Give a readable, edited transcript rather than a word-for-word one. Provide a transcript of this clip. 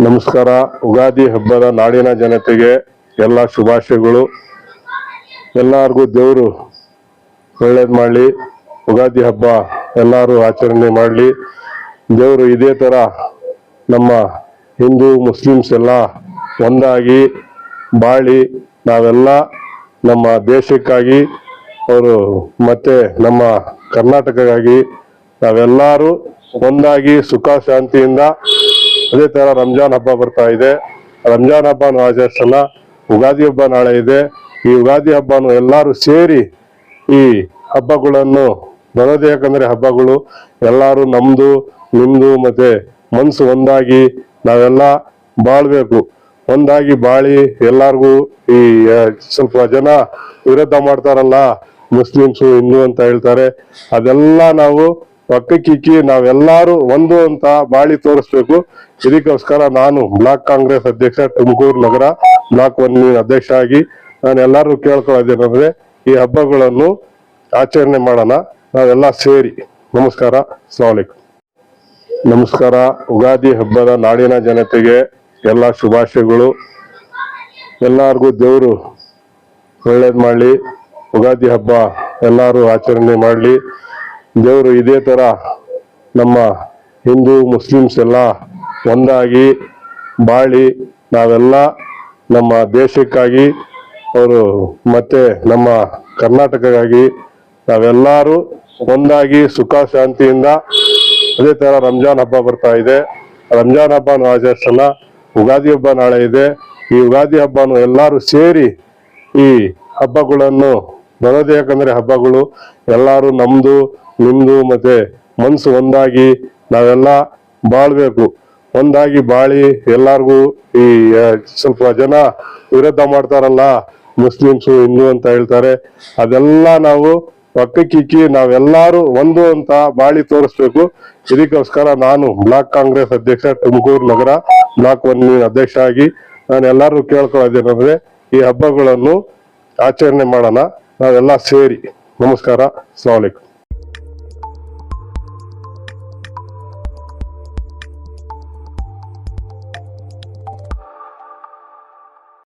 ನಮಸ್ಕಾರ. ಯುಗಾದಿ ಹಬ್ಬದ ನಾಡಿನ ಜನತೆಗೆ ಎಲ್ಲ ಶುಭಾಶಯಗಳು. ಎಲ್ಲರಿಗೂ ದೇವರು ಒಳ್ಳೇದು ಮಾಡಲಿ. ಯುಗಾದಿ ಹಬ್ಬ ಎಲ್ಲರೂ ಆಚರಣೆ ಮಾಡಲಿ. ದೇವರು ಇದೇ ಥರ ನಮ್ಮ ಹಿಂದೂ ಮುಸ್ಲಿಮ್ಸ್ ಎಲ್ಲ ಒಂದಾಗಿ ಬಾಳಿ ನಾವೆಲ್ಲ ನಮ್ಮ ದೇಶಕ್ಕಾಗಿ ಅವರು ಮತ್ತೆ ನಮ್ಮ ಕರ್ನಾಟಕಕ್ಕಾಗಿ ನಾವೆಲ್ಲರೂ ಒಂದಾಗಿ ಸುಖ ಶಾಂತಿಯಿಂದ ಅದೇ ತರ ರಂಜಾನ್ ಹಬ್ಬ ಬರ್ತಾ ಇದೆ. ರಂಜಾನ್ ಹಬ್ಬನ ಆಚರಿಸೋಣ. ಯುಗಾದಿ ಹಬ್ಬ ನಾಳೆ ಇದೆ. ಈ ಯುಗಾದಿ ಹಬ್ಬನು ಎಲ್ಲರೂ ಸೇರಿ ಈ ಹಬ್ಬಗಳನ್ನು ಬರೋದೇ ಯಾಕಂದ್ರೆ ಹಬ್ಬಗಳು ಎಲ್ಲರೂ ನಮ್ದು ನಿಮ್ದು ಮತ್ತೆ ಮನ್ಸು ಒಂದಾಗಿ ನಾವೆಲ್ಲ ಬಾಳ್ಬೇಕು. ಒಂದಾಗಿ ಬಾಳಿ ಎಲ್ಲಾರ್ಗು ಈ ಸ್ವಲ್ಪ ಜನ ವಿರೋಧ ಮಾಡ್ತಾರಲ್ಲ, ಮುಸ್ಲಿಮ್ಸು ಹಿಂದೂ ಅಂತ ಹೇಳ್ತಾರೆ, ಅದೆಲ್ಲ ನಾವು ಪಕ್ಕಕ್ಕಿಕ್ಕಿ ನಾವೆಲ್ಲರೂ ಒಂದು ಅಂತ ಬಾಳಿ ತೋರಿಸ್ಬೇಕು. ಇದಕ್ಕೋಸ್ಕರ ನಾನು ಬ್ಲಾಕ್ ಕಾಂಗ್ರೆಸ್ ಅಧ್ಯಕ್ಷ, ತುಮಕೂರು ನಗರ ಬ್ಲಾಕ್ 1 ಅಧ್ಯಕ್ಷ ಆಗಿ ನಾನು ಎಲ್ಲರೂ ಕೇಳ್ಕೊಳ್ಳೋದೇನಂದ್ರೆ ಈ ಹಬ್ಬಗಳನ್ನು ಆಚರಣೆ ಮಾಡೋಣ ನಾವೆಲ್ಲ ಸೇರಿ. ನಮಸ್ಕಾರ. ಅಸ್ಸಲಾಮು ಅಲೈಕುಂ. ನಮಸ್ಕಾರ. ಯುಗಾದಿ ಹಬ್ಬದ ನಾಡಿನ ಜನತೆಗೆ ಎಲ್ಲ ಶುಭಾಶಯಗಳು. ಎಲ್ಲರಿಗೂ ದೇವರು ಒಳ್ಳೇದು ಮಾಡಲಿ. ಯುಗಾದಿ ಹಬ್ಬ ಎಲ್ಲರೂ ಆಚರಣೆ ಮಾಡಲಿ. ದೇವರು ಇದೇ ಥರ ನಮ್ಮ ಹಿಂದೂ ಮುಸ್ಲಿಮ್ಸ್ ಎಲ್ಲ ಒಂದಾಗಿ ಬಾಳಿ ನಾವೆಲ್ಲ ನಮ್ಮ ದೇಶಕ್ಕಾಗಿ ಅವರು ಮತ್ತೆ ನಮ್ಮ ಕರ್ನಾಟಕಕ್ಕಾಗಿ ನಾವೆಲ್ಲರೂ ಒಂದಾಗಿ ಸುಖ ಶಾಂತಿಯಿಂದ ಅದೇ ತರ ರಂಜಾನ್ ಹಬ್ಬ ಬರ್ತಾ ಇದೆ. ರಂಜಾನ್ ಹಬ್ಬನ ಆಚರಿಸೋಣ. ಯುಗಾದಿ ಹಬ್ಬ ನಾಳೆ ಇದೆ. ಈ ಯುಗಾದಿ ಹಬ್ಬನು ಎಲ್ಲರೂ ಸೇರಿ ಈ ಹಬ್ಬಗಳನ್ನು ಬರೋದೇ ಯಾಕಂದ್ರೆ ಹಬ್ಬಗಳು ಎಲ್ಲರೂ ನಮ್ದು ನಿಮ್ದು ಮತ್ತೆ ಮನ್ಸು ಒಂದಾಗಿ ನಾವೆಲ್ಲ ಬಾಳ್ಬೇಕು. ಒಂದಾಗಿ ಬಾಳಿ ಎಲ್ಲಾರ್ಗು ಈ ಸ್ವಲ್ಪ ಜನ ವಿರೋಧ ಮಾಡ್ತಾರಲ್ಲ, ಮುಸ್ಲಿಮ್ಸು ಹಿಂದೂ ಅಂತ ಹೇಳ್ತಾರೆ, ಅದೆಲ್ಲ ನಾವು ಪಕ್ಕಕ್ಕಿಕ್ಕಿ ನಾವೆಲ್ಲರೂ ಒಂದು ಅಂತ ಬಾಳಿ ತೋರಿಸ್ಬೇಕು. ಇದಕ್ಕೋಸ್ಕರ ನಾನು ಬ್ಲಾಕ್ ಕಾಂಗ್ರೆಸ್ ಅಧ್ಯಕ್ಷ, ತುಮಕೂರು ನಗರ ಬ್ಲಾಕ್ 1 ಅಧ್ಯಕ್ಷ ಆಗಿ ನಾನು ಎಲ್ಲರೂ ಕೇಳ್ಕೊಳ್ಳೋದೇನಂದ್ರೆ ಈ ಹಬ್ಬಗಳನ್ನು ಆಚರಣೆ ಮಾಡೋಣ ನಾವೆಲ್ಲ ಸೇರಿ. ನಮಸ್ಕಾರ. ಅಸ್ಸಲಾಮು ಅಲೈಕುಂ.